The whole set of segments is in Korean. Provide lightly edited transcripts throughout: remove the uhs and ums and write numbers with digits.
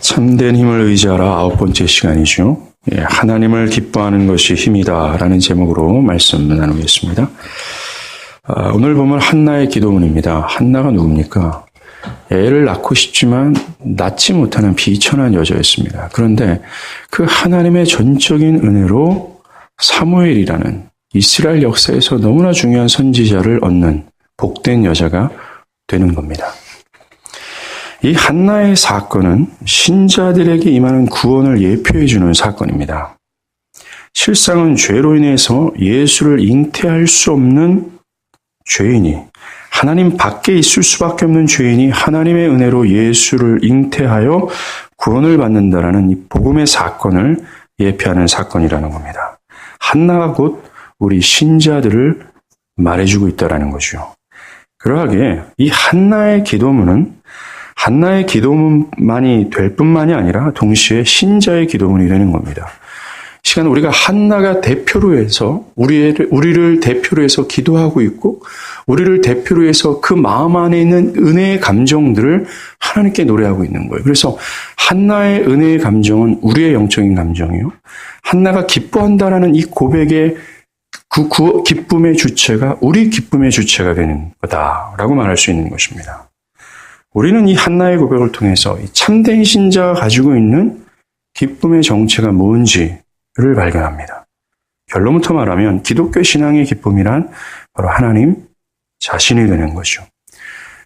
참된 힘을 의지하라 9번째 시간이죠. 하나님을 기뻐하는 것이 힘이다 라는 제목으로 말씀 나누겠습니다. 오늘 보면 한나의 기도문입니다. 한나가 누굽니까? 애를 낳고 싶지만 낳지 못하는 비천한 여자였습니다. 그런데 그 하나님의 전적인 은혜로 사무엘이라는 이스라엘 역사에서 너무나 중요한 선지자를 얻는 복된 여자가 되는 겁니다. 이 한나의 사건은 신자들에게 임하는 구원을 예표해 주는 사건입니다. 실상은 죄로 인해서 예수를 잉태할 수 없는 죄인이, 하나님 밖에 있을 수밖에 없는 죄인이 하나님의 은혜로 예수를 잉태하여 구원을 받는다라는 이 복음의 사건을 예표하는 사건이라는 겁니다. 한나가 곧 우리 신자들을 말해주고 있다라는 거죠. 그러하게 이 한나의 기도문만이 될 뿐만이 아니라 동시에 신자의 기도문이 되는 겁니다. 이 시간 우리가 한나가 대표로 해서 우리를 대표로 해서 기도하고 있고 우리를 대표로 해서 그 마음 안에 있는 은혜의 감정들을 하나님께 노래하고 있는 거예요. 그래서 한나의 은혜의 감정은 우리의 영적인 감정이요. 한나가 기뻐한다라는 이 고백의 그 기쁨의 주체가 우리 기쁨의 주체가 되는 거다라고 말할 수 있는 것입니다. 우리는 이 한나의 고백을 통해서 참된 신자가 가지고 있는 기쁨의 정체가 뭔지를 발견합니다. 결론부터 말하면 기독교 신앙의 기쁨이란 바로 하나님 자신이 되는 거죠.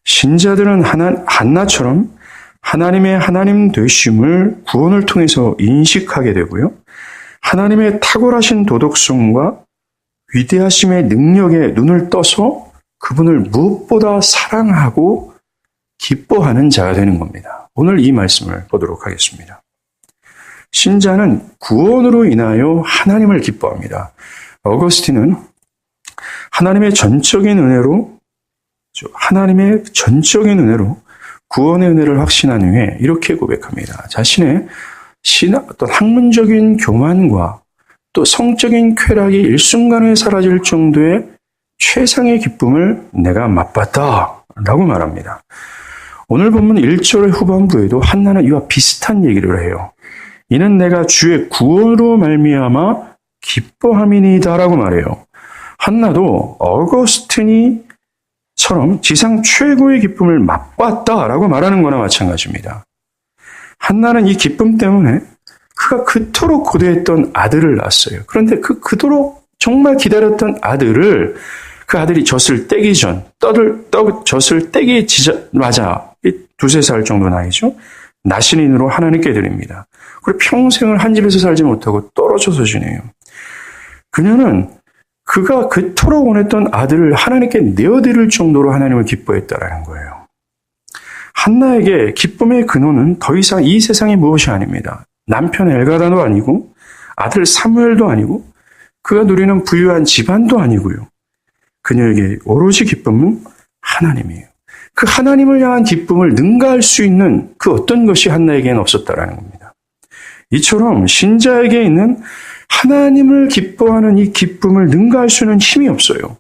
신자들은 한나처럼 하나님의 하나님 되심을 구원을 통해서 인식하게 되고요. 하나님의 탁월하신 도덕성과 위대하심의 능력에 눈을 떠서 그분을 무엇보다 사랑하고 기뻐하는 자가 되는 겁니다. 오늘 이 말씀을 보도록 하겠습니다. 신자는 구원으로 인하여 하나님을 기뻐합니다. 어거스틴은 하나님의 전적인 은혜로 구원의 은혜를 확신한 후에 이렇게 고백합니다. 자신의 어떤 학문적인 교만과 또 성적인 쾌락이 일순간에 사라질 정도의 최상의 기쁨을 내가 맛봤다 라고 말합니다. 오늘 본문 1절의 후반부에도 한나는 이와 비슷한 얘기를 해요. 이는 내가 주의 구원으로 말미암아 기뻐함이니이다 라고 말해요. 한나도 어거스틴이처럼 지상 최고의 기쁨을 맛봤다라고 말하는 거나 마찬가지입니다. 한나는 이 기쁨 때문에 그가 그토록 고대했던 아들을 낳았어요. 그런데 그토록 정말 기다렸던 그 아들이 젖을 떼기 전, 젖을 떼기 맞아, 2-3살 정도 나이죠. 나신인으로 하나님께 드립니다. 그리고 평생을 한 집에서 살지 못하고 떨어져서 지내요. 그녀는 그가 그토록 원했던 아들을 하나님께 내어드릴 정도로 하나님을 기뻐했다라는 거예요. 한나에게 기쁨의 근원은 더 이상 이 세상이 무엇이 아닙니다. 남편 엘가다도 아니고 아들 사무엘도 아니고 그가 누리는 부유한 집안도 아니고요. 그녀에게 오로지 기쁨은 하나님이에요. 그 하나님을 향한 기쁨을 능가할 수 있는 그 어떤 것이 한나에게는 없었다라는 겁니다. 이처럼 신자에게 있는 하나님을 기뻐하는 이 기쁨을 능가할 수 있는 힘이 없어요.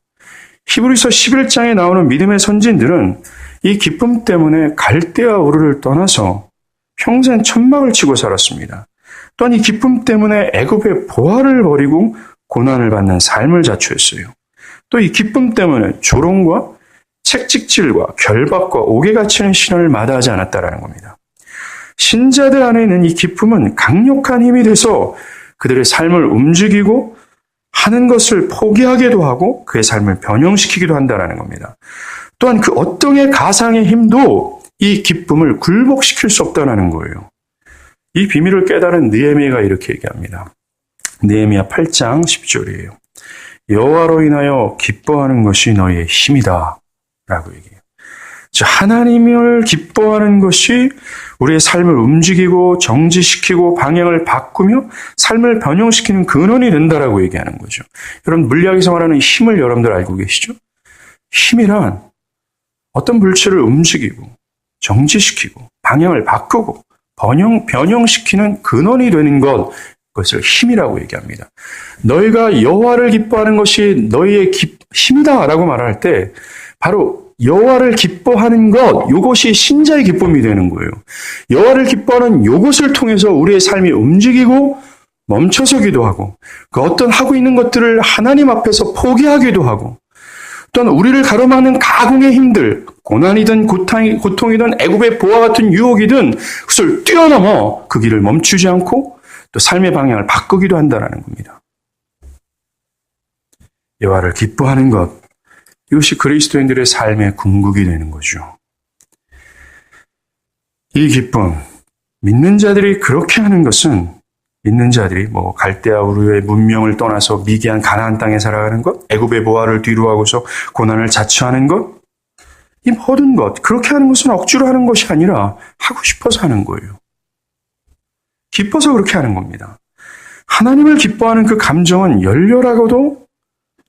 히브리서 11장에 나오는 믿음의 선진들은 이 기쁨 때문에 갈대아 우르를 떠나서 평생 천막을 치고 살았습니다. 또한 이 기쁨 때문에 애굽의 보화를 버리고 고난을 받는 삶을 자초했어요. 또 이 기쁨 때문에 조롱과 책찍질과 결박과 옥에 갇히는 신앙을 마다하지 않았다라는 겁니다. 신자들 안에 있는 이 기쁨은 강력한 힘이 돼서 그들의 삶을 움직이고 하는 것을 포기하기도 하고 그의 삶을 변형시키기도 한다라는 겁니다. 또한 그 어떤 가상의 힘도 이 기쁨을 굴복시킬 수 없다는 거예요. 이 비밀을 깨달은 느헤미야가 이렇게 얘기합니다. 느헤미야 8장 10절이에요. 여호와로 인하여 기뻐하는 것이 너희의 힘이다 라고 얘기해요. 즉 하나님을 기뻐하는 것이 우리의 삶을 움직이고 정지시키고 방향을 바꾸며 삶을 변형시키는 근원이 된다라고 얘기하는 거죠. 여러분 물리학에서 말하는 힘을 여러분들 알고 계시죠? 힘이란 어떤 물체를 움직이고 정지시키고 방향을 바꾸고 변형시키는 근원이 되는 그것을 힘이라고 얘기합니다. 너희가 여호와를 기뻐하는 것이 너희의 힘이다라고 말할 때 바로 여호와를 기뻐하는 것, 이것이 신자의 기쁨이 되는 거예요. 여호와를 기뻐하는 이것을 통해서 우리의 삶이 움직이고 멈춰서기도 하고 그 어떤 하고 있는 것들을 하나님 앞에서 포기하기도 하고 또한 우리를 가로막는 가공의 힘들, 고난이든 고통이든 애굽의 보화 같은 유혹이든 그것을 뛰어넘어 그 길을 멈추지 않고 또 삶의 방향을 바꾸기도 한다는 겁니다. 여호와를 기뻐하는 것, 이것이 그리스도인들의 삶의 궁극이 되는 거죠. 이 기쁨, 믿는 자들이 그렇게 하는 것은 믿는 자들이 갈대아 우르의 문명을 떠나서 미개한 가나안 땅에 살아가는 것, 애굽의 보화를 뒤로하고서 고난을 자처하는 것, 이 모든 것, 그렇게 하는 것은 억지로 하는 것이 아니라 하고 싶어서 하는 거예요. 기뻐서 그렇게 하는 겁니다. 하나님을 기뻐하는 그 감정은 열렬하고도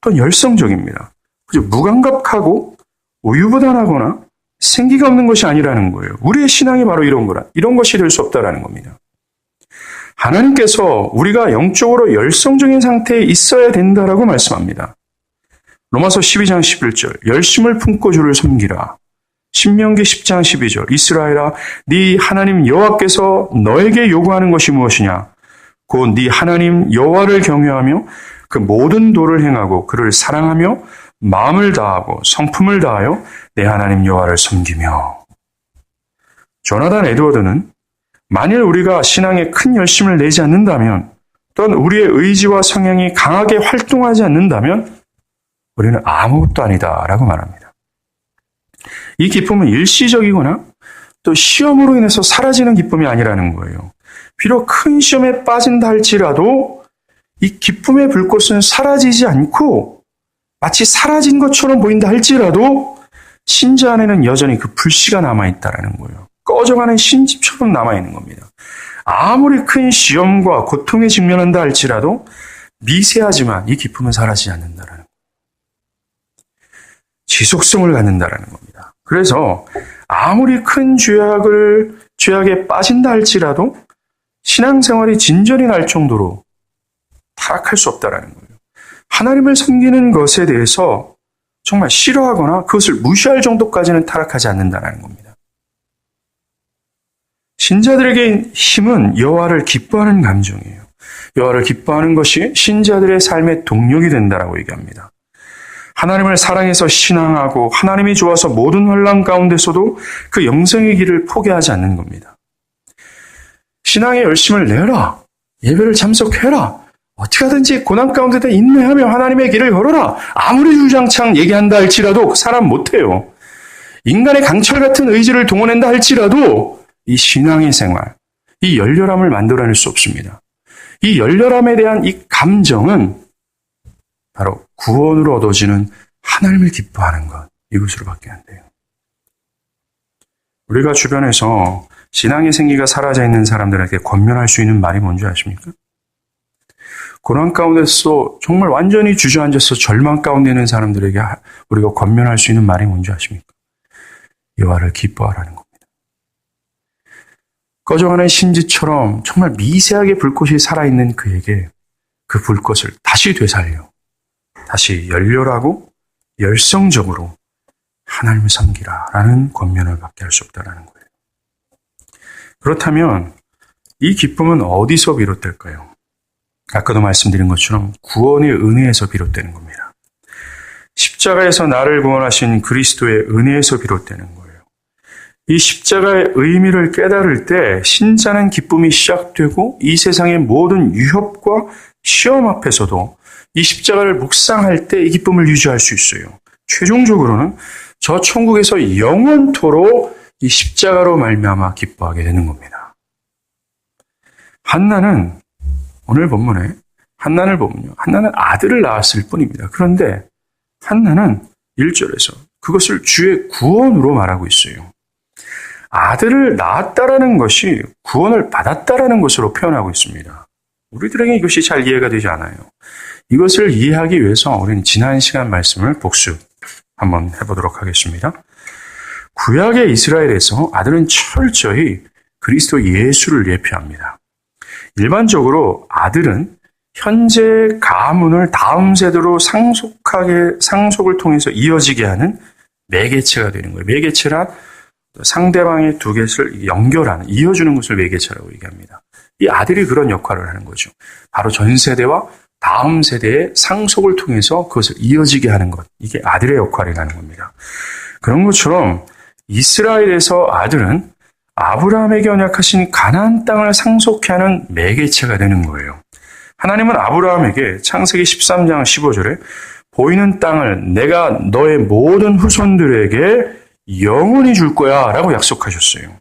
또 열성적입니다. 무감각하고 우유부단하거나 생기가 없는 것이 아니라는 거예요. 우리의 신앙이 바로 이런 것이 될 수 없다라는 겁니다. 하나님께서 우리가 영적으로 열성적인 상태에 있어야 된다라고 말씀합니다. 로마서 12장 11절, 열심을 품고 주를 섬기라. 신명기 10장 12절, 이스라엘아, 네 하나님 여호와께서 너에게 요구하는 것이 무엇이냐? 곧 네 하나님 여호와를 경외하며 그 모든 도를 행하고 그를 사랑하며 마음을 다하고 성품을 다하여 내 하나님 여호와를 섬기며. 조나단 에드워드는 만일 우리가 신앙에 큰 열심을 내지 않는다면, 또는 우리의 의지와 성향이 강하게 활동하지 않는다면 우리는 아무것도 아니다라고 말합니다. 이 기쁨은 일시적이거나 또 시험으로 인해서 사라지는 기쁨이 아니라는 거예요. 비록 큰 시험에 빠진다 할지라도 이 기쁨의 불꽃은 사라지지 않고 마치 사라진 것처럼 보인다 할지라도 신자 안에는 여전히 그 불씨가 남아있다는 거예요. 꺼져가는 신집처럼 남아있는 겁니다. 아무리 큰 시험과 고통에 직면한다 할지라도 미세하지만 이 기쁨은 사라지지 않는다는 거예요. 지속성을 갖는다는 겁니다. 그래서 아무리 큰 죄악에 빠진다 할지라도 신앙생활이 진전이 날 정도로 타락할 수 없다는 거예요. 하나님을 섬기는 것에 대해서 정말 싫어하거나 그것을 무시할 정도까지는 타락하지 않는다는 겁니다. 신자들에게 힘은 여호와를 기뻐하는 감정이에요. 여호와를 기뻐하는 것이 신자들의 삶의 동력이 된다라고 얘기합니다. 하나님을 사랑해서 신앙하고 하나님이 좋아서 모든 환난 가운데서도 그 영생의 길을 포기하지 않는 겁니다. 신앙의 열심을 내라. 예배를 참석해라. 어떻게 하든지 고난 가운데다 인내하며 하나님의 길을 걸어라. 아무리 주장창 얘기한다 할지라도 그 사람 못해요. 인간의 강철 같은 의지를 동원한다 할지라도 이 신앙의 생활, 이 열렬함을 만들어낼 수 없습니다. 이 열렬함에 대한 이 감정은 바로 구원으로 얻어지는 하나님을 기뻐하는 것, 이것으로밖에 안 돼요. 우리가 주변에서 신앙의 생기가 사라져 있는 사람들에게 권면할 수 있는 말이 뭔지 아십니까? 고난 가운데서 정말 완전히 주저앉아서 절망 가운데 있는 사람들에게 우리가 권면할 수 있는 말이 뭔지 아십니까? 여호와를 기뻐하라는 겁니다. 꺼져가는 심지처럼 정말 미세하게 불꽃이 살아있는 그에게 그 불꽃을 다시 되살려 다시 열렬하고 열성적으로 하나님을 섬기라라는 권면을 받게 할 수 없다는 거예요. 그렇다면 이 기쁨은 어디서 비롯될까요? 아까도 말씀드린 것처럼 구원의 은혜에서 비롯되는 겁니다. 십자가에서 나를 구원하신 그리스도의 은혜에서 비롯되는 거예요. 이 십자가의 의미를 깨달을 때 신자는 기쁨이 시작되고 이 세상의 모든 유협과 시험 앞에서도 이 십자가를 묵상할 때 이 기쁨을 유지할 수 있어요. 최종적으로는 저 천국에서 영원토록 이 십자가로 말미암아 기뻐하게 되는 겁니다. 한나는 오늘 본문에 한나를 보면요. 한나는 아들을 낳았을 뿐입니다. 그런데 한나는 1절에서 그것을 주의 구원으로 말하고 있어요. 아들을 낳았다라는 것이 구원을 받았다라는 것으로 표현하고 있습니다. 우리들에게 이것이 잘 이해가 되지 않아요. 이것을 이해하기 위해서 우리는 지난 시간 말씀을 복습 한번 해보도록 하겠습니다. 구약의 이스라엘에서 아들은 철저히 그리스도 예수를 예표합니다. 일반적으로 아들은 현재 가문을 다음 세대로 상속을 통해서 이어지게 하는 매개체가 되는 거예요. 매개체란 상대방의 두 개를 연결하는, 이어주는 것을 매개체라고 얘기합니다. 이 아들이 그런 역할을 하는 거죠. 바로 전 세대와 다음 세대의 상속을 통해서 그것을 이어지게 하는 것. 이게 아들의 역할이라는 겁니다. 그런 것처럼 이스라엘에서 아들은 아브라함에게 언약하신 가나안 땅을 상속케 하는 매개체가 되는 거예요. 하나님은 아브라함에게 창세기 13장 15절에 보이는 땅을 내가 너의 모든 후손들에게 영원히 줄 거야 라고 약속하셨어요.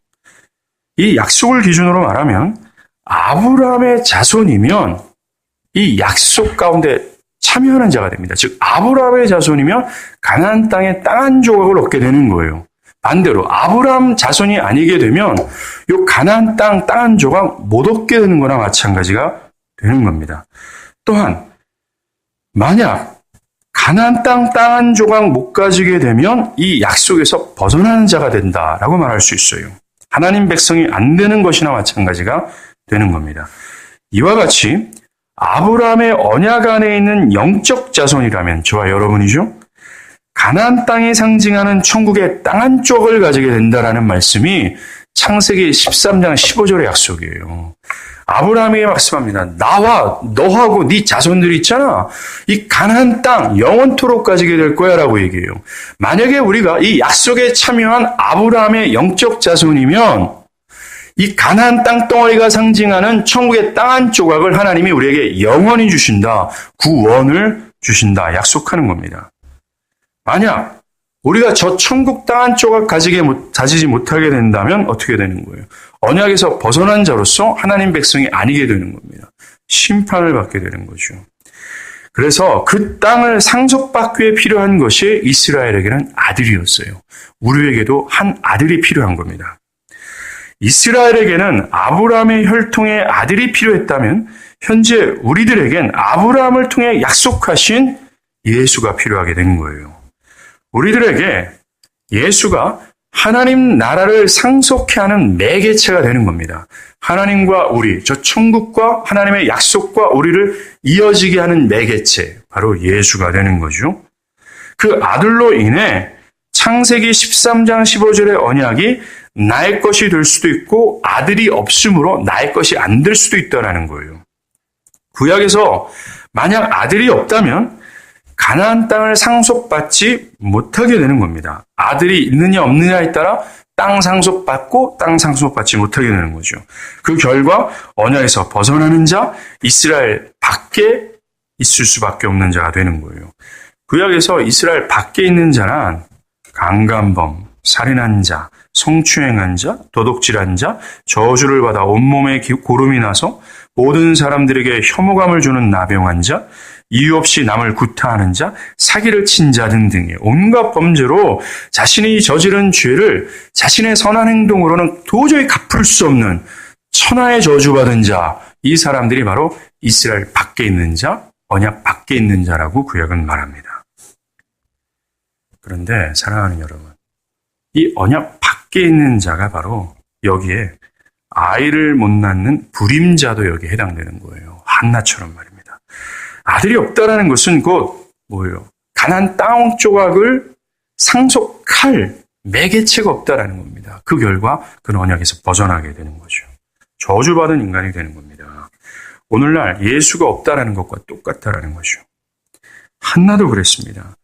이 약속을 기준으로 말하면 아브라함의 자손이면 이 약속 가운데 참여하는 자가 됩니다. 즉 아브라함의 자손이면 가나안 땅의 땅 한 조각을 얻게 되는 거예요. 반대로 아브라함 자손이 아니게 되면 이 가나안 땅 한 조각 못 얻게 되는 거나 마찬가지가 되는 겁니다. 또한 만약 가나안 땅 한 조각 못 가지게 되면 이 약속에서 벗어나는 자가 된다라고 말할 수 있어요. 하나님 백성이 안 되는 것이나 마찬가지가 되는 겁니다. 이와 같이 아브라함의 언약 안에 있는 영적 자손이라면 저와 여러분이죠. 가나안 땅이 상징하는 천국의 땅 한 쪽을 가지게 된다라는 말씀이 창세기 13장 15절의 약속이에요. 아브라함에게 말씀합니다. 나와 너하고 네 자손들이 있잖아. 이 가나안 땅 영원토록 가지게 될 거야 라고 얘기해요. 만약에 우리가 이 약속에 참여한 아브라함의 영적 자손이면 이 가나안 땅 덩어리가 상징하는 천국의 땅 한 조각을 하나님이 우리에게 영원히 주신다. 구원을 주신다. 약속하는 겁니다. 만약 우리가 저 천국 땅 한 조각 가지지 못하게 된다면 어떻게 되는 거예요? 언약에서 벗어난 자로서 하나님 백성이 아니게 되는 겁니다. 심판을 받게 되는 거죠. 그래서 그 땅을 상속받기 위해 필요한 것이 이스라엘에게는 아들이었어요. 우리에게도 한 아들이 필요한 겁니다. 이스라엘에게는 아브라함의 혈통의 아들이 필요했다면 현재 우리들에겐 아브라함을 통해 약속하신 예수가 필요하게 된 거예요. 우리들에게 예수가 하나님 나라를 상속케 하는 매개체가 되는 겁니다. 하나님과 우리, 저 천국과 하나님의 약속과 우리를 이어지게 하는 매개체, 바로 예수가 되는 거죠. 그 아들로 인해 창세기 13장 15절의 언약이 나의 것이 될 수도 있고 아들이 없으므로 나의 것이 안 될 수도 있다는 거예요. 구약에서 만약 아들이 없다면 가나안 땅을 상속받지 못하게 되는 겁니다. 아들이 있느냐 없느냐에 따라 땅 상속받고 땅 상속받지 못하게 되는 거죠. 그 결과 언약에서 벗어나는 자, 이스라엘 밖에 있을 수밖에 없는 자가 되는 거예요. 구약에서 이스라엘 밖에 있는 자란 강간범, 살인한 자, 성추행한 자, 도둑질한 자, 저주를 받아 온몸에 고름이 나서 모든 사람들에게 혐오감을 주는 나병한 자, 이유 없이 남을 구타하는 자, 사기를 친 자 등등의 온갖 범죄로 자신이 저지른 죄를 자신의 선한 행동으로는 도저히 갚을 수 없는 천하의 저주받은 자, 이 사람들이 바로 이스라엘 밖에 있는 자, 언약 밖에 있는 자라고 구약은 말합니다. 그런데 사랑하는 여러분, 이 언약 밖에 있는 자가 바로 여기에 아이를 못 낳는 불임자도 여기에 해당되는 거예요. 한나처럼 말입니다. 아들이 없다라는 것은 곧 뭐예요? 가나안 땅 조각을 상속할 매개체가 없다라는 겁니다. 그 결과 그 언약에서 벗어나게 되는 거죠. 저주받은 인간이 되는 겁니다. 오늘날 예수가 없다라는 것과 똑같다라는 거죠. 한나도 그랬습니다.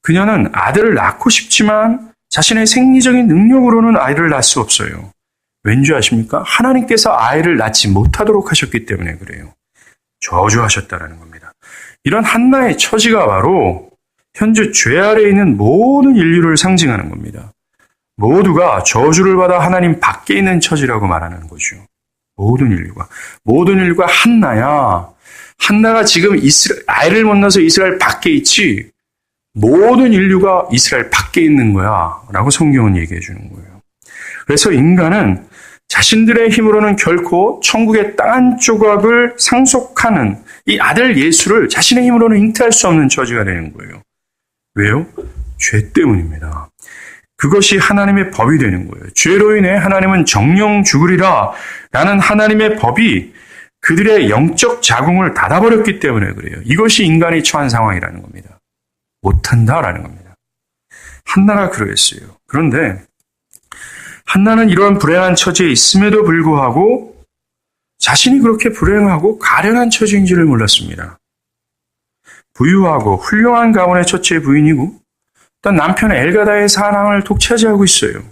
그녀는 아들을 낳고 싶지만 자신의 생리적인 능력으로는 아이를 낳을 수 없어요. 왠지 아십니까? 하나님께서 아이를 낳지 못하도록 하셨기 때문에 그래요. 저주하셨다라는 겁니다. 이런 한나의 처지가 바로 현재 죄 아래에 있는 모든 인류를 상징하는 겁니다. 모두가 저주를 받아 하나님 밖에 있는 처지라고 말하는 거죠. 모든 인류가 한나야. 한나가 지금 아이를 못 낳아서 이스라엘 밖에 있지 모든 인류가 이스라엘 밖에 있는 거야 라고 성경은 얘기해 주는 거예요. 그래서 인간은 자신들의 힘으로는 결코 천국의 땅 한 조각을 상속하는 이 아들 예수를 자신의 힘으로는 잉태할 수 없는 처지가 되는 거예요. 왜요? 죄 때문입니다. 그것이 하나님의 법이 되는 거예요. 죄로 인해 하나님은 정령 죽으리라 라는 하나님의 법이 그들의 영적 자궁을 닫아버렸기 때문에 그래요. 이것이 인간이 처한 상황이라는 겁니다. 못한다라는 겁니다. 한나가 그러했어요. 그런데 한나는 이러한 불행한 처지에 있음에도 불구하고 자신이 그렇게 불행하고 가련한 처지인지를 몰랐습니다. 부유하고 훌륭한 가문의 첫째 부인이고 또한 남편 엘가다의 사랑을 독차지하고 있어요.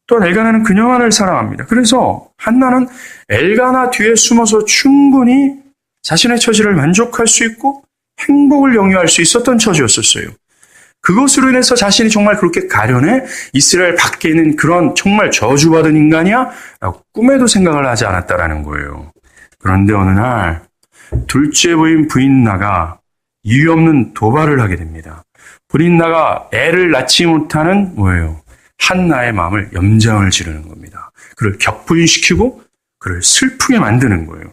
또한 엘가나는 그녀만을 사랑합니다. 그래서 한나는 엘가나 뒤에 숨어서 충분히 자신의 처지를 만족할 수 있고 행복을 영위할 수 있었던 처지였었어요. 그것으로 인해서 자신이 정말 그렇게 가련해 이스라엘 밖에 있는 그런 정말 저주받은 인간이야? 라고 꿈에도 생각을 하지 않았다라는 거예요. 그런데 어느 날 둘째 부인 부인나가 이유 없는 도발을 하게 됩니다. 부인나가 애를 낳지 못하는 뭐예요? 한나의 마음을 염장을 지르는 겁니다. 그를 격분시키고 그를 슬프게 만드는 거예요.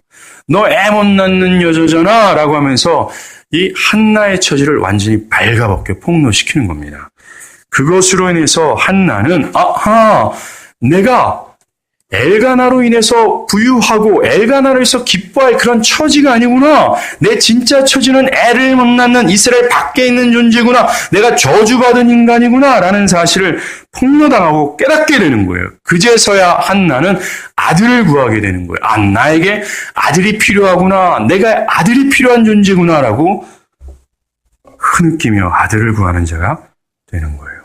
너 애 못 낳는 여자잖아 라고 하면서 이 한나의 처지를 완전히 발가벗겨 폭로시키는 겁니다. 그것으로 인해서 한나는 아하, 내가 엘가나로 인해서 부유하고 엘가나로 인해서 기뻐할 그런 처지가 아니구나. 내 진짜 처지는 애를 못 낳는 이스라엘 밖에 있는 존재구나. 내가 저주받은 인간이구나 라는 사실을 폭로당하고 깨닫게 되는 거예요. 그제서야 한나는 아들을 구하게 되는 거예요. 아, 나에게 아들이 필요하구나. 내가 아들이 필요한 존재구나 라고 흐느끼며 아들을 구하는 자가 되는 거예요.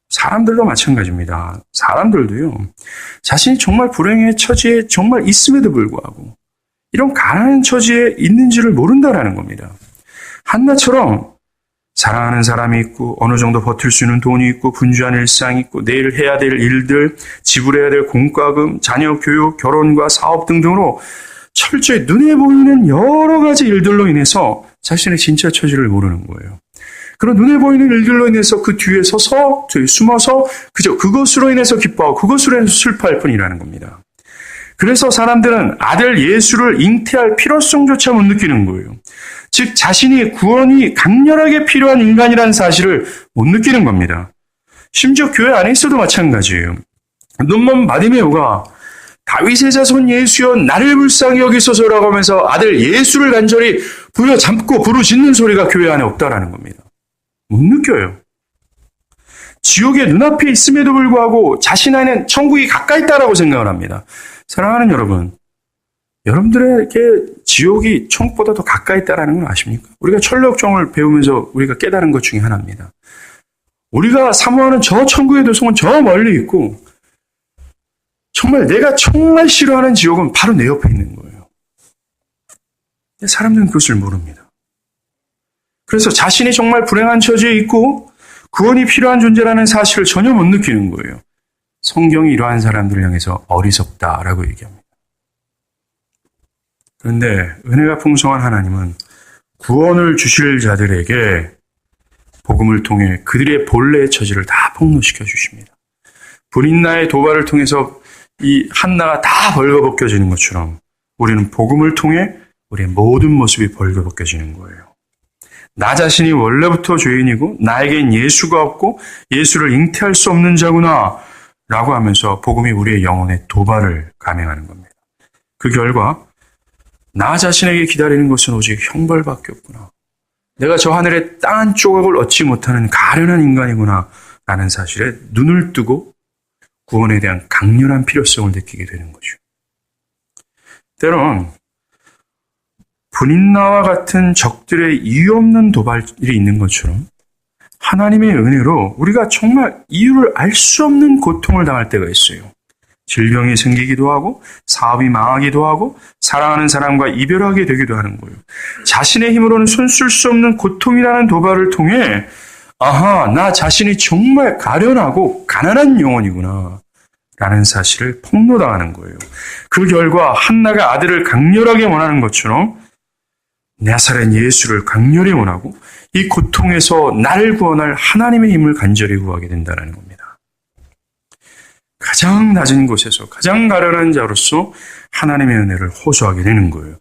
사람들도 마찬가지입니다. 사람들도요, 자신이 정말 불행의 처지에 정말 있음에도 불구하고 이런 가난한 처지에 있는지를 모른다라는 겁니다. 한나처럼 사랑하는 사람이 있고 어느 정도 버틸 수 있는 돈이 있고 분주한 일상이 있고 내일 해야 될 일들, 지불해야 될 공과금, 자녀 교육, 결혼과 사업 등등으로 철저히 눈에 보이는 여러 가지 일들로 인해서 자신의 진짜 처지를 모르는 거예요. 그런 눈에 보이는 일들로 인해서 그 뒤에 서서 숨어서 그저 그것으로 인해서 기뻐하고 그것으로 인해서 슬퍼할 뿐이라는 겁니다. 그래서 사람들은 아들 예수를 잉태할 필요성조차 못 느끼는 거예요. 즉 자신이 구원이 강렬하게 필요한 인간이라는 사실을 못 느끼는 겁니다. 심지어 교회 안에 있어도 마찬가지예요. 눈먼 바디메오가 다윗의 자손 예수여 나를 불쌍히 여기소서라고 하면서 아들 예수를 간절히 부여잡고 부르짖는 소리가 교회 안에 없다라는 겁니다. 못 느껴요. 지옥의 눈앞에 있음에도 불구하고 자신 안에는 천국이 가까이 있다라고 생각을 합니다. 사랑하는 여러분, 여러분들에게 지옥이 천국보다 더 가까이 있다는 걸 아십니까? 우리가 천력종을 배우면서 우리가 깨달은 것 중에 하나입니다. 우리가 사모하는 저 천국의 도성은 저 멀리 있고 정말 내가 정말 싫어하는 지옥은 바로 내 옆에 있는 거예요. 근데 사람들은 그것을 모릅니다. 그래서 자신이 정말 불행한 처지에 있고 구원이 필요한 존재라는 사실을 전혀 못 느끼는 거예요. 성경이 이러한 사람들을 향해서 어리석다라고 얘기합니다. 그런데 은혜가 풍성한 하나님은 구원을 주실 자들에게 복음을 통해 그들의 본래의 처지를 다 폭로시켜 주십니다. 불인나의 도발을 통해서 이 한나가 다 벌거벗겨지는 것처럼 우리는 복음을 통해 우리의 모든 모습이 벌거벗겨지는 거예요. 나 자신이 원래부터 죄인이고 나에겐 예수가 없고 예수를 잉태할 수 없는 자구나 라고 하면서 복음이 우리의 영혼에 도발을 감행하는 겁니다. 그 결과 나 자신에게 기다리는 것은 오직 형벌밖에 없구나. 내가 저 하늘의 땅 한 조각을 얻지 못하는 가련한 인간이구나 라는 사실에 눈을 뜨고 구원에 대한 강렬한 필요성을 느끼게 되는 거죠. 때론 분인나와 같은 적들의 이유 없는 도발이 있는 것처럼 하나님의 은혜로 우리가 정말 이유를 알 수 없는 고통을 당할 때가 있어요. 질병이 생기기도 하고 사업이 망하기도 하고 사랑하는 사람과 이별하게 되기도 하는 거예요. 자신의 힘으로는 손쓸 수 없는 고통이라는 도발을 통해 아하, 나 자신이 정말 가련하고 가난한 영혼이구나 라는 사실을 폭로당하는 거예요. 그 결과 한나가 아들을 강렬하게 원하는 것처럼 나사렛 예수를 강렬히 원하고 이 고통에서 나를 구원할 하나님의 힘을 간절히 구하게 된다는 겁니다. 가장 낮은 곳에서 가장 가련한 자로서 하나님의 은혜를 호소하게 되는 거예요.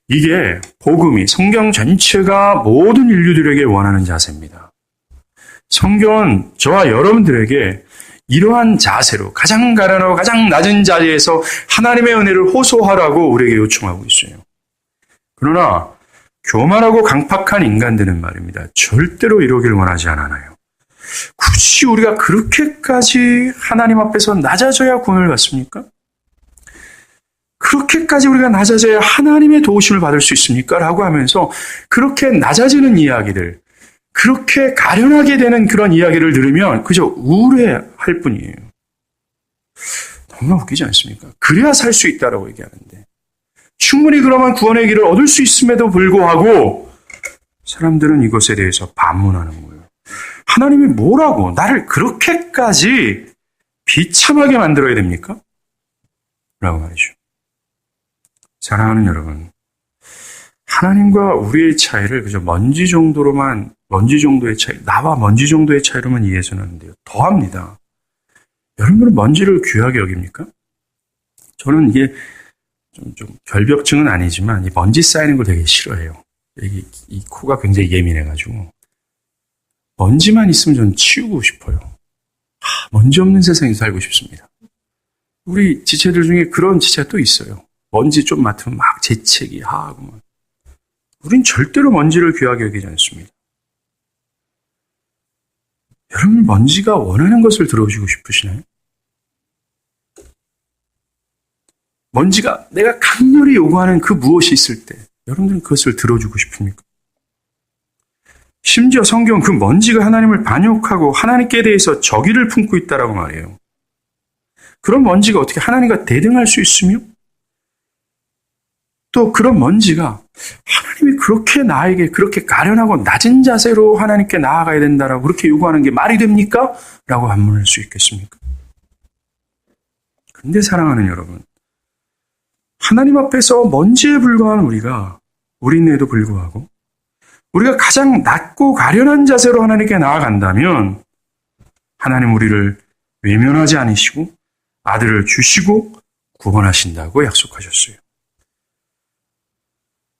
이게 복음이 성경 전체가 모든 인류들에게 원하는 자세입니다. 성경은 저와 여러분들에게 이러한 자세로 가장 가련하고 가장 낮은 자리에서 하나님의 은혜를 호소하라고 우리에게 요청하고 있어요. 그러나 교만하고 강팍한 인간들은 말입니다. 절대로 이러길 원하지 않아요. 굳이 우리가 그렇게까지 하나님 앞에서 낮아져야 구원을 받습니까? 그렇게까지 우리가 낮아져야 하나님의 도우심을 받을 수 있습니까? 라고 하면서 그렇게 낮아지는 이야기들, 그렇게 가련하게 되는 그런 이야기를 들으면 그저 우울해할 뿐이에요. 너무나 웃기지 않습니까? 그래야 살 수 있다라고 얘기하는데 충분히 그러면 구원의 길을 얻을 수 있음에도 불구하고 사람들은 이것에 대해서 반문하는 거예요. 하나님이 뭐라고 나를 그렇게까지 비참하게 만들어야 됩니까? 라고 말이죠. 사랑하는 여러분, 하나님과 우리의 차이를 그저 먼지 정도의 차이, 나와 먼지 정도의 차이로만 이해해서는 안 돼요. 더합니다. 여러분들은 먼지를 귀하게 여깁니까? 저는 이게 좀 결벽증은 아니지만 이 먼지 쌓이는 걸 되게 싫어해요. 이 코가 굉장히 예민해가지고 먼지만 있으면 저는 치우고 싶어요. 먼지 없는 세상에 살고 싶습니다. 우리 지체들 중에 그런 지체가 또 있어요. 먼지 좀 맡으면 막 재채기 하고 막. 우린 절대로 먼지를 귀하게 여기지 않습니다. 여러분 먼지가 원하는 것을 들어주고 싶으시나요? 먼지가 내가 강렬히 요구하는 그 무엇이 있을 때 여러분들은 그것을 들어주고 싶습니까? 심지어 성경은 그 먼지가 하나님을 반역하고 하나님께 대해서 적의를 품고 있다라고 말해요. 그런 먼지가 어떻게 하나님과 대등할 수 있으며 또 그런 먼지가 하나님이 그렇게 나에게 그렇게 가련하고 낮은 자세로 하나님께 나아가야 된다라고 그렇게 요구하는 게 말이 됩니까? 라고 반문할 수 있겠습니까? 그런데 사랑하는 여러분, 하나님 앞에서 먼지에 불과한 우리인에도 불구하고 우리가 가장 낮고 가련한 자세로 하나님께 나아간다면 하나님 우리를 외면하지 않으시고 아들을 주시고 구원하신다고 약속하셨어요.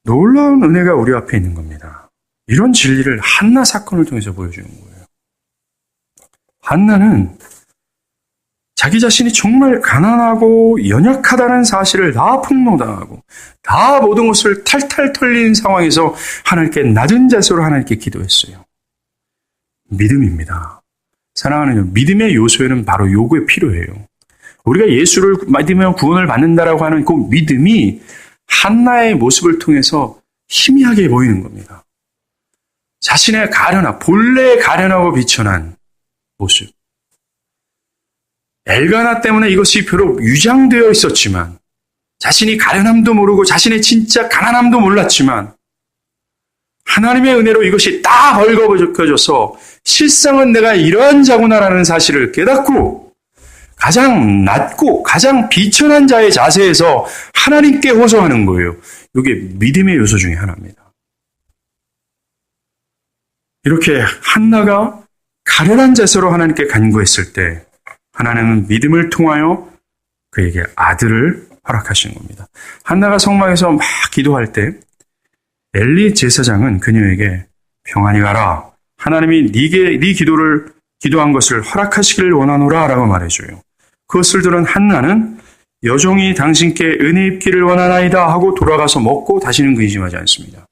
놀라운 은혜가 우리 앞에 있는 겁니다. 이런 진리를 한나 사건을 통해서 보여주는 거예요. 한나는 자기 자신이 정말 가난하고 연약하다는 사실을 다 폭로당하고 다 모든 것을 탈탈 털린 상황에서 하나님께 낮은 자세로 하나님께 기도했어요. 믿음입니다. 사랑하는 믿음의 요소에는 바로 요게 필요해요. 우리가 예수를 믿으면 구원을 받는다라고 하는 그 믿음이 한나의 모습을 통해서 희미하게 보이는 겁니다. 자신의 본래 가련하고 비천한 모습. 엘가나 때문에 이것이 비록 유장되어 있었지만 자신이 가련함도 모르고 자신의 진짜 가난함도 몰랐지만 하나님의 은혜로 이것이 다 벌거벗겨져서 실상은 내가 이러한 자구나라는 사실을 깨닫고 가장 낮고 가장 비천한 자의 자세에서 하나님께 호소하는 거예요. 이게 믿음의 요소 중에 하나입니다. 이렇게 한나가 가련한 자세로 하나님께 간구했을 때 하나님은 믿음을 통하여 그에게 아들을 허락하시는 겁니다. 한나가 성막에서 막 기도할 때 엘리 제사장은 그녀에게 평안히 가라. 하나님이 네 기도를 기도한 것을 허락하시기를 원하노라 라고 말해줘요. 그것을 들은 한나는 여종이 당신께 은혜 입기를 원하나이다 하고 돌아가서 먹고 다시는 근심하지 않습니다.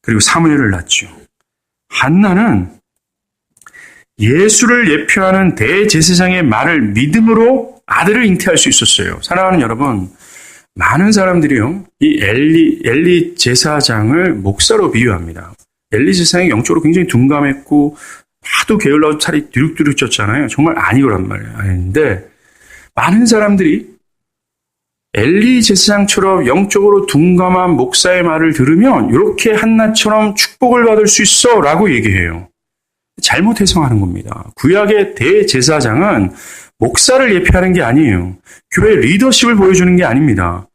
그리고 사무엘을 낳죠. 한나는 예수를 예표하는 대제사장의 말을 믿음으로 아들을 잉태할 수 있었어요. 사랑하는 여러분, 많은 사람들이요, 이 엘리 제사장을 목사로 비유합니다. 엘리 제사장이 영적으로 굉장히 둔감했고 하도 게을러서 살이 뒤룩뒤룩 쪘잖아요. 정말 아니거란 말이에요. 아닌데 많은 사람들이 엘리 제사장처럼 영적으로 둔감한 목사의 말을 들으면 이렇게 한나처럼 축복을 받을 수 있어 라고 얘기해요. 잘못 해석하는 겁니다. 구약의 대제사장은 목사를 예표하는 게 아니에요. 교회 리더십을 보여주는 게 아닙니다.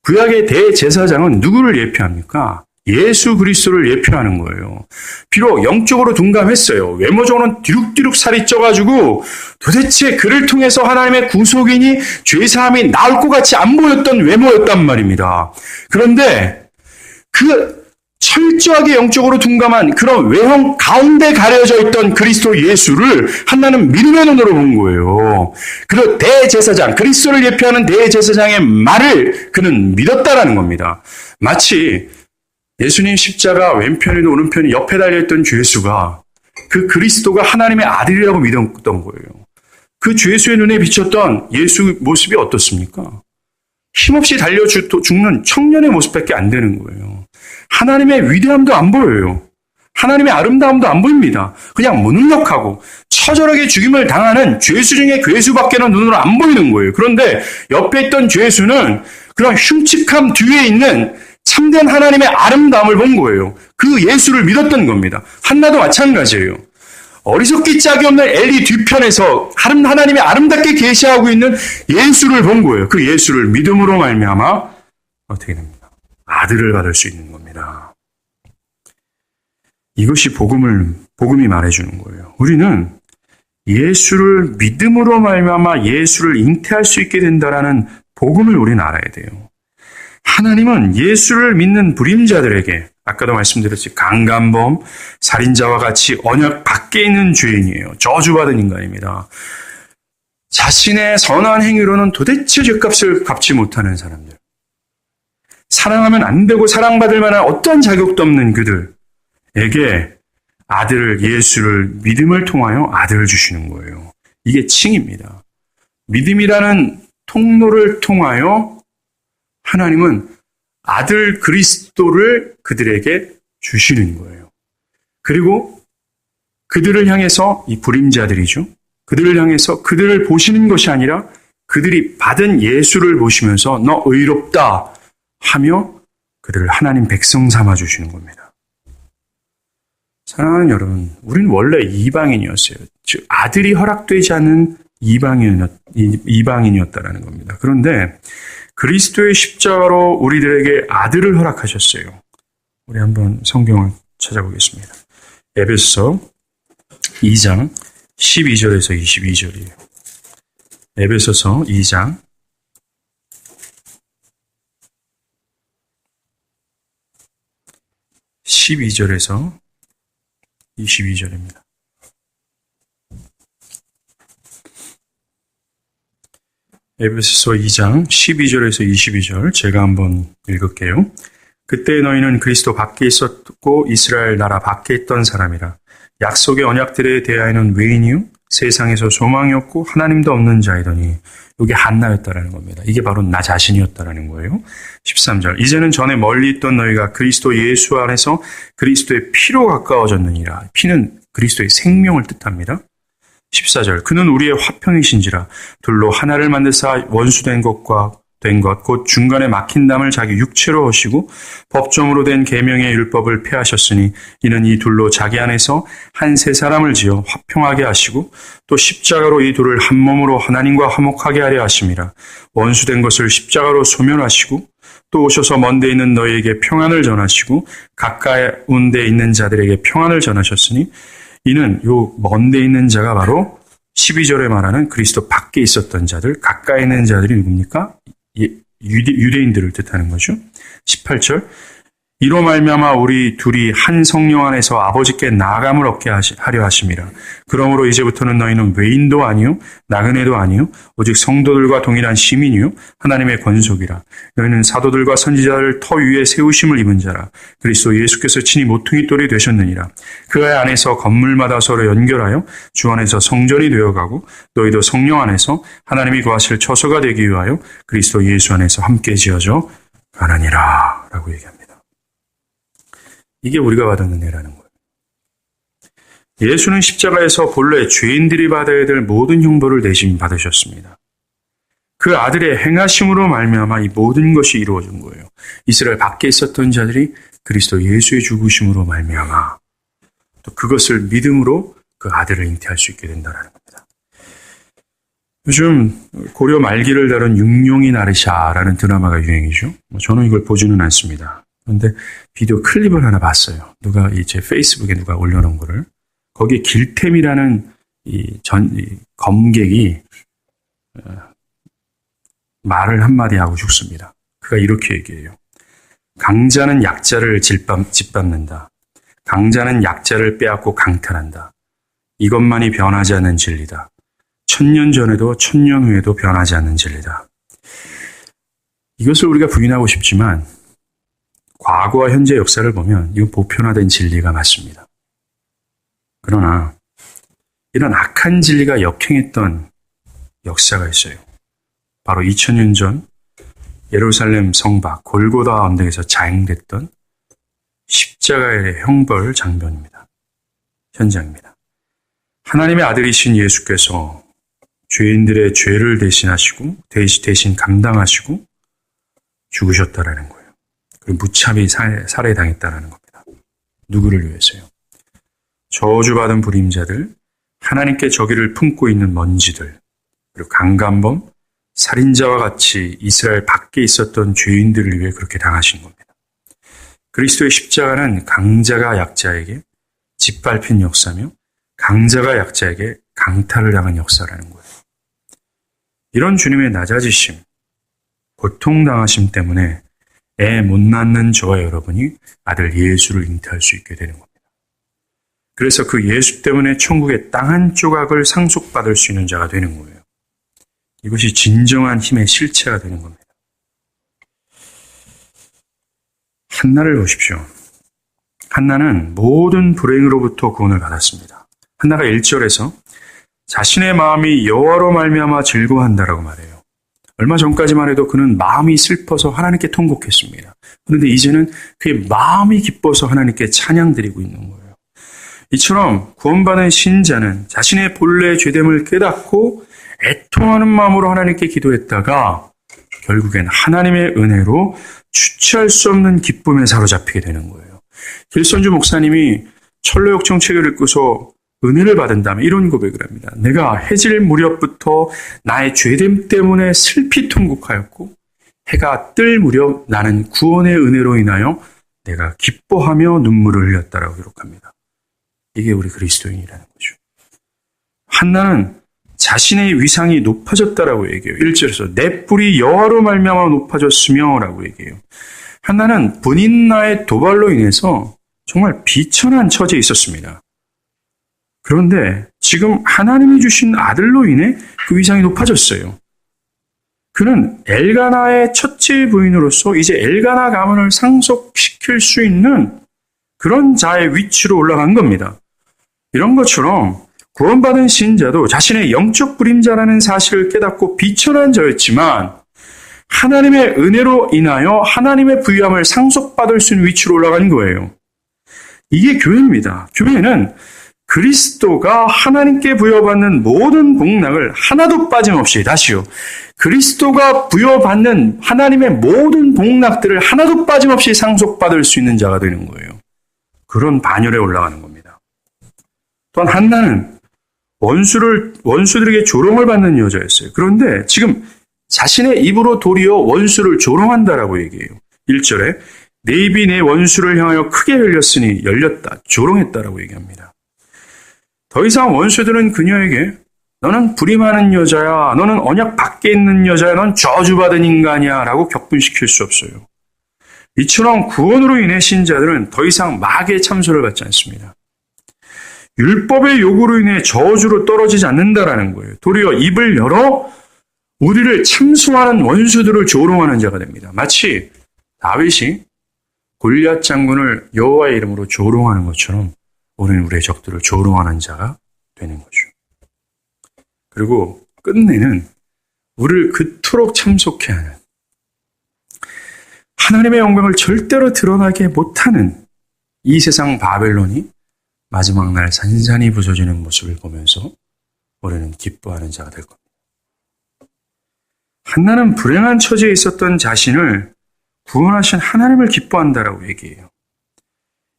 구약의 대제사장은 누구를 예표합니까? 예수 그리스도를 예표하는 거예요. 비록 영적으로 둔감했어요. 외모적으로는 뒤룩뒤룩 살이 쪄가지고 도대체 그를 통해서 하나님의 구속이니 죄사함이 나올 것 같이 안 보였던 외모였단 말입니다. 그런데 그 철저하게 영적으로 둔감한 그런 외형 가운데 가려져 있던 그리스도 예수를 한나는 믿음의 눈으로 본 거예요. 그리고 대제사장, 그리스도를 예표하는 대제사장의 말을 그는 믿었다라는 겁니다. 마치 예수님 십자가 왼편이도 오른편이 옆에 달려있던 죄수가 그 그리스도가 하나님의 아들이라고 믿었던 거예요. 그 죄수의 눈에 비쳤던 예수 모습이 어떻습니까? 힘없이 달려 죽는 청년의 모습밖에 안 되는 거예요. 하나님의 위대함도 안 보여요. 하나님의 아름다움도 안 보입니다. 그냥 무능력하고 처절하게 죽임을 당하는 죄수 중에 괴수밖에는 눈으로 안 보이는 거예요. 그런데 옆에 있던 죄수는 그런 흉측함 뒤에 있는 참된 하나님의 아름다움을 본 거예요. 그 예수를 믿었던 겁니다. 한나도 마찬가지예요. 어리석기 짝이 없는 엘리 뒤편에서 하나님이 아름답게 계시하고 있는 예수를 본 거예요. 그 예수를 믿음으로 말미암아 어떻게 됩니까? 아들을 받을 수 있는 겁니다. 이것이 복음이 말해주는 거예요. 우리는 예수를 믿음으로 말미암아 예수를 잉태할 수 있게 된다라는 복음을 우리는 알아야 돼요. 하나님은 예수를 믿는 불임자들에게 아까도 말씀드렸지 강간범, 살인자와 같이 언약 밖에 있는 죄인이에요. 저주받은 인간입니다. 자신의 선한 행위로는 도대체 죄값을 갚지 못하는 사람들. 사랑하면 안 되고 사랑받을 만한 어떤 자격도 없는 그들에게 아들을 예수를 믿음을 통하여 아들을 주시는 거예요. 이게 칭입니다. 믿음이라는 통로를 통하여 하나님은 아들 그리스도를 그들에게 주시는 거예요. 그리고 그들을 향해서 이 불임자들이죠. 그들을 향해서 그들을 보시는 것이 아니라 그들이 받은 예수를 보시면서 너 의롭다 하며 그들을 하나님 백성 삼아 주시는 겁니다. 사랑하는 여러분, 우리는 원래 이방인이었어요. 즉 아들이 허락되지 않은 이방인이었다라는 겁니다. 그런데 그리스도의 십자가로 우리들에게 아들을 허락하셨어요. 우리 한번 성경을 찾아보겠습니다. 에베소서 2장 12절에서 22절이에요. 에베소서 2장 12절에서 22절입니다. 에베소서 2장 12절에서 22절 제가 한번 읽을게요. 그때 너희는 그리스도 밖에 있었고 이스라엘 나라 밖에 있던 사람이라. 약속의 언약들에 대하여는 외인이요 세상에서 소망이 없고 하나님도 없는 자이더니 이게 한나였다라는 겁니다. 이게 바로 나 자신이었다라는 거예요. 13절 이제는 전에 멀리 있던 너희가 그리스도 예수 안에서 그리스도의 피로 가까워졌느니라. 피는 그리스도의 생명을 뜻합니다. 14절 그는 우리의 화평이신지라 둘로 하나를 만드사 원수된 것 곧 중간에 막힌 담을 자기 육체로 하시고 법정으로 된 계명의 율법을 폐하셨으니 이는 이 둘로 자기 안에서 한 세 사람을 지어 화평하게 하시고 또 십자가로 이 둘을 한 몸으로 하나님과 화목하게 하려 하심이라. 원수된 것을 십자가로 소멸하시고 또 오셔서 먼 데 있는 너희에게 평안을 전하시고 가까운 데 있는 자들에게 평안을 전하셨으니 이는 요 먼 데 있는 자가 바로 12절에 말하는 그리스도 밖에 있었던 자들, 가까이 있는 자들이 누굽니까? 유대인들을 뜻하는 거죠. 18절 이로 말미암아 우리 둘이 한 성령 안에서 아버지께 나아감을 얻게 하려 하심이라. 그러므로 이제부터는 너희는 외인도 아니요 나그네도 아니요 오직 성도들과 동일한 시민이요 하나님의 권속이라. 너희는 사도들과 선지자를 터 위에 세우심을 입은 자라. 그리스도 예수께서 친히 모퉁이 돌이 되셨느니라. 그 안에서 건물마다 서로 연결하여 주 안에서 성전이 되어가고 너희도 성령 안에서 하나님이 거하실 처소가 되기 위하여 그리스도 예수 안에서 함께 지어져 가느니라 라고 얘기합니다. 이게 우리가 받은 은혜라는 거예요. 예수는 십자가에서 본래 죄인들이 받아야 될 모든 형벌을 대신 받으셨습니다. 그 아들의 행하심으로 말미암아 이 모든 것이 이루어진 거예요. 이스라엘 밖에 있었던 자들이 그리스도 예수의 죽으심으로 말미암아 또 그것을 믿음으로 그 아들을 잉태할 수 있게 된다는 겁니다. 요즘 고려 말기를 다룬 육룡이 나르샤라는 드라마가 유행이죠. 저는 이걸 보지는 않습니다. 그런데 비디오 클립을 하나 봤어요. 누가 제 페이스북에 누가 올려놓은 거를. 거기에 길템이라는 이 검객이 말을 한마디 하고 죽습니다. 그가 이렇게 얘기해요. 강자는 약자를 짓밟는다. 강자는 약자를 빼앗고 강탈한다. 이것만이 변하지 않는 진리다. 1000년 전에도 1000년 후에도 변하지 않는 진리다. 이것을 우리가 부인하고 싶지만 과거와 현재 역사를 보면 이건 보편화된 진리가 맞습니다. 그러나 이런 악한 진리가 역행했던 역사가 있어요. 바로 2000년 전 예루살렘 성박 골고다 언덕에서 자행됐던 십자가의 형벌 장면입니다. 현장입니다. 하나님의 아들이신 예수께서 죄인들의 죄를 대신 감당하시고 죽으셨다라는 거예요. 그리고 무참히 살해당했다라는 겁니다. 누구를 위해서요? 저주받은 불임자들, 하나님께 저기를 품고 있는 먼지들, 그리고 강간범, 살인자와 같이 이스라엘 밖에 있었던 죄인들을 위해 그렇게 당하신 겁니다. 그리스도의 십자가는 강자가 약자에게 짓밟힌 역사며 강자가 약자에게 강탈을 당한 역사라는 거예요. 이런 주님의 낮아지심, 고통당하심 때문에 애 못 낳는 저와 여러분이 아들 예수를 잉태할 수 있게 되는 겁니다. 그래서 그 예수 때문에 천국의 땅 한 조각을 상속받을 수 있는 자가 되는 거예요. 이것이 진정한 힘의 실체가 되는 겁니다. 한나를 보십시오. 한나는 모든 불행으로부터 구원을 받았습니다. 한나가 1절에서 자신의 마음이 여호와로 말미암아 즐거워한다라고 말해요. 얼마 전까지만 해도 그는 마음이 슬퍼서 하나님께 통곡했습니다. 그런데 이제는 그의 마음이 기뻐서 하나님께 찬양드리고 있는 거예요. 이처럼 구원받은 신자는 자신의 본래 죄됨을 깨닫고 애통하는 마음으로 하나님께 기도했다가 결국엔 하나님의 은혜로 주체할 수 없는 기쁨에 사로잡히게 되는 거예요. 길선주 목사님이 철로역정 책을 읽고서 은혜를 받은 다음에 이런 고백을 합니다. 내가 해질 무렵부터 나의 죄됨 때문에 슬피 통곡하였고 해가 뜰 무렵 나는 구원의 은혜로 인하여 내가 기뻐하며 눈물을 흘렸다라고 기록합니다. 이게 우리 그리스도인이라는 거죠. 한나는 자신의 위상이 높아졌다라고 얘기해요. 1절에서 내 뿔이 여호와로 말미암아 높아졌으며 라고 얘기해요. 한나는 분인나의 도발로 인해서 정말 비천한 처지에 있었습니다. 그런데 지금 하나님이 주신 아들로 인해 그 위상이 높아졌어요. 그는 엘가나의 첫째 부인으로서 이제 엘가나 가문을 상속시킬 수 있는 그런 자의 위치로 올라간 겁니다. 이런 것처럼 구원받은 신자도 자신의 영적 불임자라는 사실을 깨닫고 비천한 자였지만 하나님의 은혜로 인하여 하나님의 부유함을 상속받을 수 있는 위치로 올라간 거예요. 이게 교회입니다. 교회는 그리스도가 하나님께 부여받는 모든 복락을 하나도 빠짐없이, 다시요, 그리스도가 부여받는 하나님의 모든 복락들을 하나도 빠짐없이 상속받을 수 있는 자가 되는 거예요. 그런 반열에 올라가는 겁니다. 또한 한나는 원수들에게 조롱을 받는 여자였어요. 그런데 지금 자신의 입으로 도리어 원수를 조롱한다라고 얘기해요. 1절에 내 입이 내 원수를 향하여 크게 열렸으니 열렸다, 조롱했다라고 얘기합니다. 더 이상 원수들은 그녀에게 너는 불임하는 여자야, 너는 언약 밖에 있는 여자야, 넌 저주받은 인간이야 라고 격분시킬 수 없어요. 이처럼 구원으로 인해 신자들은 더 이상 마귀의 참소를 받지 않습니다. 율법의 요구로 인해 저주로 떨어지지 않는다라는 거예요. 도리어 입을 열어 우리를 참소하는 원수들을 조롱하는 자가 됩니다. 마치 다윗이 골리앗 장군을 여호와의 이름으로 조롱하는 것처럼 우리는 우리의 적들을 조롱하는 자가 되는 거죠. 그리고 끝내는 우리를 그토록 참속해 하는, 하나님의 영광을 절대로 드러나게 못하는 이 세상 바벨론이 마지막 날 산산이 부서지는 모습을 보면서 우리는 기뻐하는 자가 될 겁니다. 한나는 불행한 처지에 있었던 자신을 구원하신 하나님을 기뻐한다라고 얘기해요.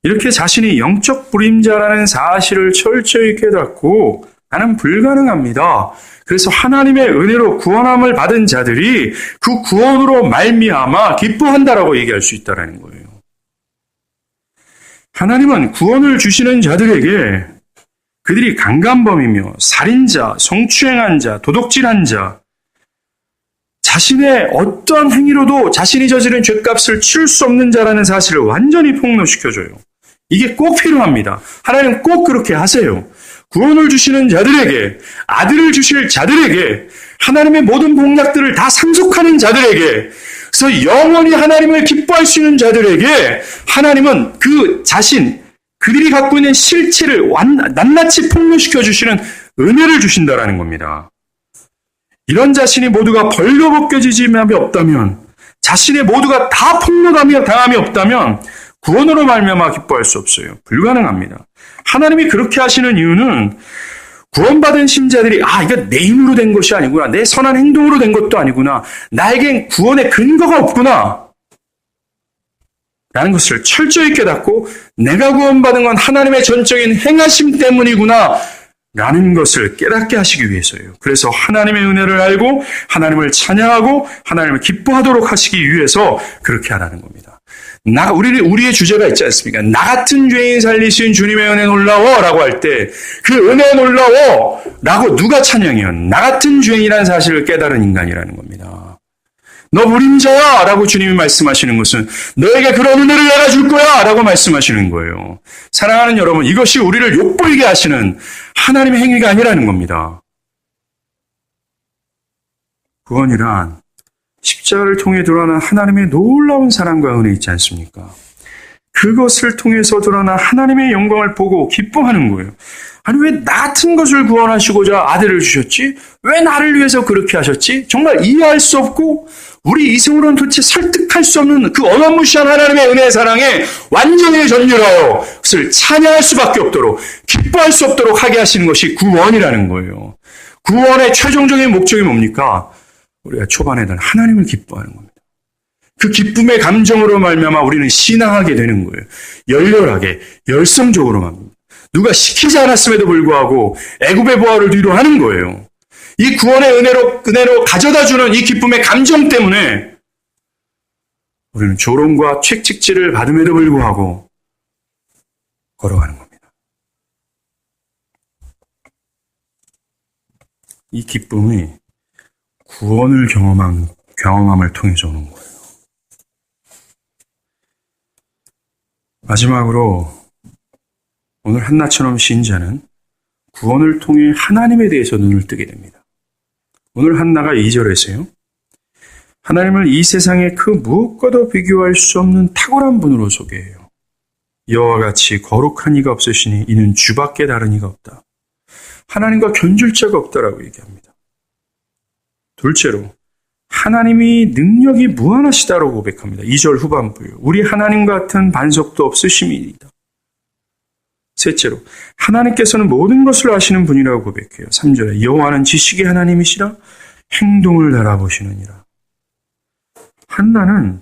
이렇게 자신이 영적 불임자라는 사실을 철저히 깨닫고 나는 불가능합니다. 그래서 하나님의 은혜로 구원함을 받은 자들이 그 구원으로 말미암아 기뻐한다라고 얘기할 수 있다는 거예요. 하나님은 구원을 주시는 자들에게 그들이 강간범이며 살인자, 성추행한 자, 도둑질한 자, 자신의 어떠한 행위로도 자신이 저지른 죄값을 치울 수 없는 자라는 사실을 완전히 폭로시켜줘요. 이게 꼭 필요합니다. 하나님 꼭 그렇게 하세요. 구원을 주시는 자들에게, 아들을 주실 자들에게, 하나님의 모든 복락들을 다 상속하는 자들에게, 그래서 영원히 하나님을 기뻐할 수 있는 자들에게 하나님은 그 자신, 그들이 갖고 있는 실체를 낱낱이 폭로시켜 주시는 은혜를 주신다라는 겁니다. 이런 자신이 모두가 벌거벗겨지짐이 없다면, 자신의 모두가 다 폭로당함이 없다면 구원으로 말미암아 기뻐할 수 없어요. 불가능합니다. 하나님이 그렇게 하시는 이유는 구원받은 신자들이 이거 내 힘으로 된 것이 아니구나. 내 선한 행동으로 된 것도 아니구나. 나에겐 구원의 근거가 없구나. 라는 것을 철저히 깨닫고 내가 구원받은 건 하나님의 전적인 행하심 때문이구나. 라는 것을 깨닫게 하시기 위해서예요. 그래서 하나님의 은혜를 알고 하나님을 찬양하고 하나님을 기뻐하도록 하시기 위해서 그렇게 하라는 겁니다. 우리의 주제가 있지 않습니까? 나 같은 죄인 살리신 주님의 은혜 놀라워 라고 할 때 그 은혜 놀라워 라고 누가 찬양해요? 나 같은 죄인이라는 사실을 깨달은 인간이라는 겁니다. 너 무림자야 라고 주님이 말씀하시는 것은 너에게 그런 은혜를 내가 줄 거야 라고 말씀하시는 거예요. 사랑하는 여러분, 이것이 우리를 욕보이게 하시는 하나님의 행위가 아니라는 겁니다. 구원이란 십자가를 통해 드러난 하나님의 놀라운 사랑과 은혜 있지 않습니까? 그것을 통해서 드러난 하나님의 영광을 보고 기뻐하는 거예요. 아니, 왜 나 같은 것을 구원하시고자 아들을 주셨지? 왜 나를 위해서 그렇게 하셨지? 정말 이해할 수 없고 우리 이성으로는 도대체 설득할 수 없는 그 어마무시한 하나님의 은혜의 사랑에 완전히 전율하여 그것을 찬양할 수밖에 없도록, 기뻐할 수 없도록 하게 하시는 것이 구원이라는 거예요. 구원의 최종적인 목적이 뭡니까? 우리가 초반에 는 하나님을 기뻐하는 겁니다. 그 기쁨의 감정으로 말미암아 우리는 신앙하게 되는 거예요. 열렬하게, 열성적으로만. 누가 시키지 않았음에도 불구하고 애굽의 보화를 뒤로 하는 거예요. 이 구원의 은혜로 가져다주는 이 기쁨의 감정 때문에 우리는 조롱과 채찍질을 받음에도 불구하고 걸어가는 겁니다. 이 기쁨이 구원을 경험함을 통해서 오는 거예요. 마지막으로 오늘 한나처럼 신자는 구원을 통해 하나님에 대해서 눈을 뜨게 됩니다. 오늘 한나가 2절에서요. 하나님을 이 세상의 그 무엇과도 비교할 수 없는 탁월한 분으로 소개해요. 여호와 같이 거룩한 이가 없으시니 이는 주밖에 다른 이가 없다. 하나님과 견줄 자가 없다라고 얘기합니다. 둘째로 하나님이 능력이 무한하시다라고 고백합니다. 2절 후반부요. 우리 하나님 같은 반석도 없으심이니이다. 셋째로 하나님께서는 모든 것을 아시는 분이라고 고백해요. 3절에 여호와는 지식의 하나님이시라 행동을 달아보시느니라. 한나는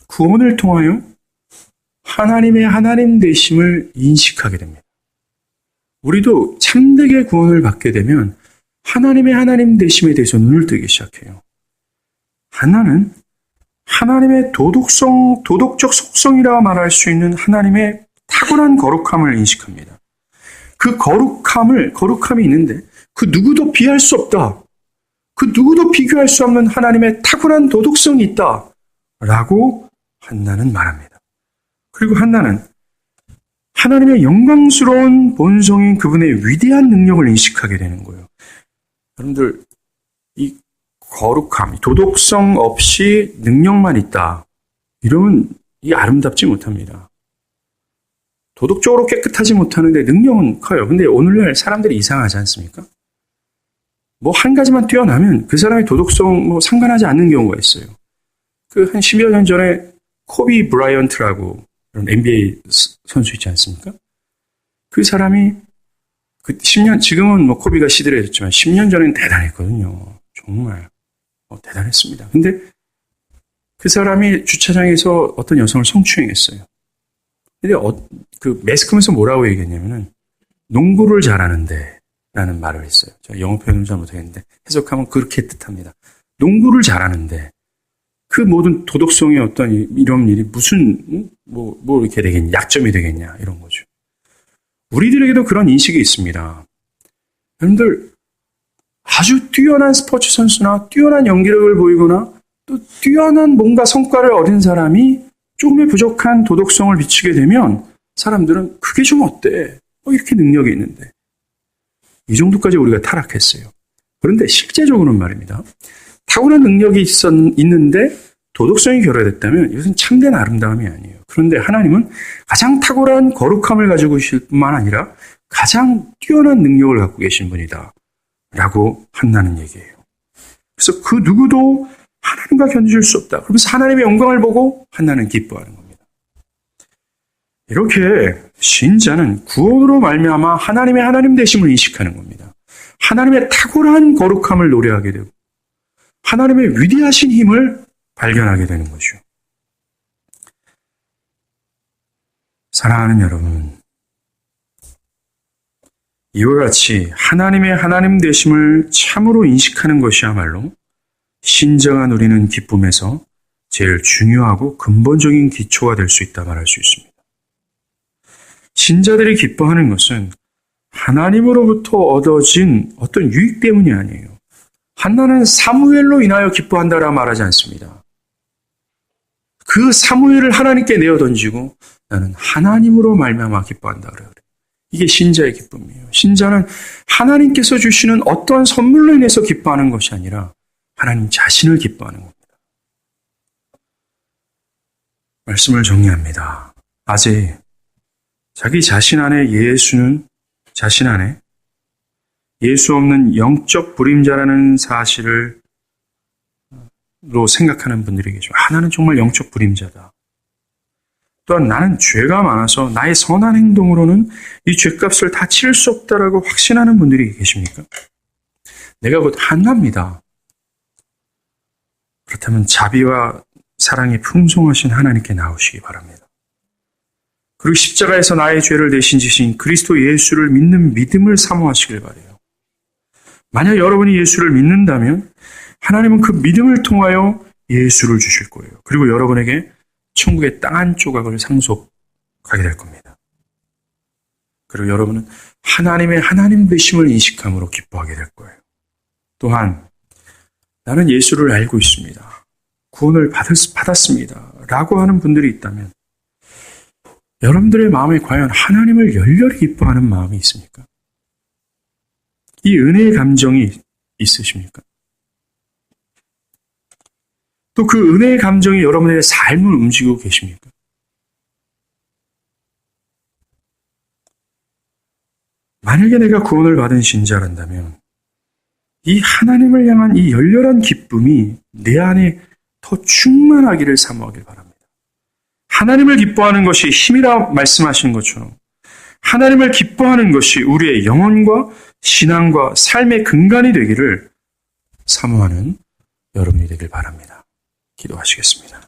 구원을 통하여 하나님의 하나님 되심을 인식하게 됩니다. 우리도 참되게 구원을 받게 되면 하나님의 하나님 되심에 대해서 눈을 뜨기 시작해요. 한나는 하나님의 도덕적 속성이라 말할 수 있는 하나님의 탁월한 거룩함을 인식합니다. 그 거룩함이 있는데 그 누구도 비할 수 없다. 그 누구도 비교할 수 없는 하나님의 탁월한 도덕성이 있다. 라고 한나는 말합니다. 그리고 한나는 하나님의 영광스러운 본성인 그분의 위대한 능력을 인식하게 되는 거예요. 여러분들, 이 거룩함, 도덕성 없이 능력만 있다. 이러면 이 아름답지 못합니다. 도덕적으로 깨끗하지 못하는데 능력은 커요. 근데 오늘날 사람들이 이상하지 않습니까? 뭐 한 가지만 뛰어나면 그 사람의 도덕성 상관하지 않는 경우가 있어요. 그 한 10여 년 전에 코비 브라이언트라고 그런 NBA 선수 있지 않습니까? 그 사람이 지금은 코비가 시들해졌지만 10년 전에는 대단했거든요. 정말 대단했습니다. 근데 그 사람이 주차장에서 어떤 여성을 성추행했어요. 근데 그 매스컴에서 뭐라고 얘기했냐면은 농구를 잘하는데 라는 말을 했어요. 제가 영어 표현을 잘 못하겠는데 해석하면 그렇게 뜻합니다. 농구를 잘하는데 그 모든 도덕성의 어떤 이런 일이 무슨 뭐 이렇게 되겠냐, 약점이 되겠냐 이런 거죠. 우리들에게도 그런 인식이 있습니다. 여러분들 아주 뛰어난 스포츠 선수나 뛰어난 연기력을 보이거나 또 뛰어난 뭔가 성과를 얻은 사람이 조금의 부족한 도덕성을 비추게 되면 사람들은 그게 좀 어때? 이렇게 능력이 있는데. 이 정도까지 우리가 타락했어요. 그런데 실제적으로는 말입니다. 탁월한 능력이 있는데 도덕성이 결여됐다면 이것은 참된 아름다움이 아니에요. 그런데 하나님은 가장 탁월한 거룩함을 가지고 계실 뿐만 아니라 가장 뛰어난 능력을 갖고 계신 분이다 라고 한다는 얘기예요. 그래서 그 누구도 하나님과 견줄 수 없다. 그러면서 하나님의 영광을 보고 하나는 기뻐하는 겁니다. 이렇게 신자는 구원으로 말미암아 하나님의 하나님 되심을 인식하는 겁니다. 하나님의 탁월한 거룩함을 노래하게 되고 하나님의 위대하신 힘을 발견하게 되는 거죠. 사랑하는 여러분, 이와 같이 하나님의 하나님 되심을 참으로 인식하는 것이야말로 신자가 누리는 기쁨에서 제일 중요하고 근본적인 기초가 될 수 있다 말할 수 있습니다. 신자들이 기뻐하는 것은 하나님으로부터 얻어진 어떤 유익 때문이 아니에요. 한나는 사무엘로 인하여 기뻐한다라 말하지 않습니다. 그 사무엘을 하나님께 내어 던지고 나는 하나님으로 말미암아 기뻐한다 그래요. 이게 신자의 기쁨이에요. 신자는 하나님께서 주시는 어떠한 선물로 인해서 기뻐하는 것이 아니라 하나님 자신을 기뻐하는 겁니다. 말씀을 정리합니다. 아재, 자기 자신 안에 예수 없는 영적 불임자라는 사실을 생각하는 분들이 계시죠. 나는 정말 영적 불임자다. 또한 나는 죄가 많아서 나의 선한 행동으로는 이 죄값을 다 치를 수 없다라고 확신하는 분들이 계십니까? 내가 곧 한나입니다. 그렇다면 자비와 사랑이 풍성하신 하나님께 나오시기 바랍니다. 그리고 십자가에서 나의 죄를 대신 지신 그리스도 예수를 믿는 믿음을 사모하시길 바라요. 만약 여러분이 예수를 믿는다면 하나님은 그 믿음을 통하여 예수를 주실 거예요. 그리고 여러분에게 천국의 땅 한 조각을 상속하게 될 겁니다. 그리고 여러분은 하나님의 하나님 되심을 인식함으로 기뻐하게 될 거예요. 또한 나는 예수를 알고 있습니다. 구원을 받았습니다. 라고 하는 분들이 있다면 여러분들의 마음에 과연 하나님을 열렬히 기뻐하는 마음이 있습니까? 이 은혜의 감정이 있으십니까? 또 그 은혜의 감정이 여러분의 삶을 움직이고 계십니까? 만약에 내가 구원을 받은 신자란다면 이 하나님을 향한 이 열렬한 기쁨이 내 안에 더 충만하기를 사모하길 바랍니다. 하나님을 기뻐하는 것이 힘이라 말씀하신 것처럼 하나님을 기뻐하는 것이 우리의 영혼과 신앙과 삶의 근간이 되기를 사모하는 여러분이 되길 바랍니다. 기도하시겠습니다.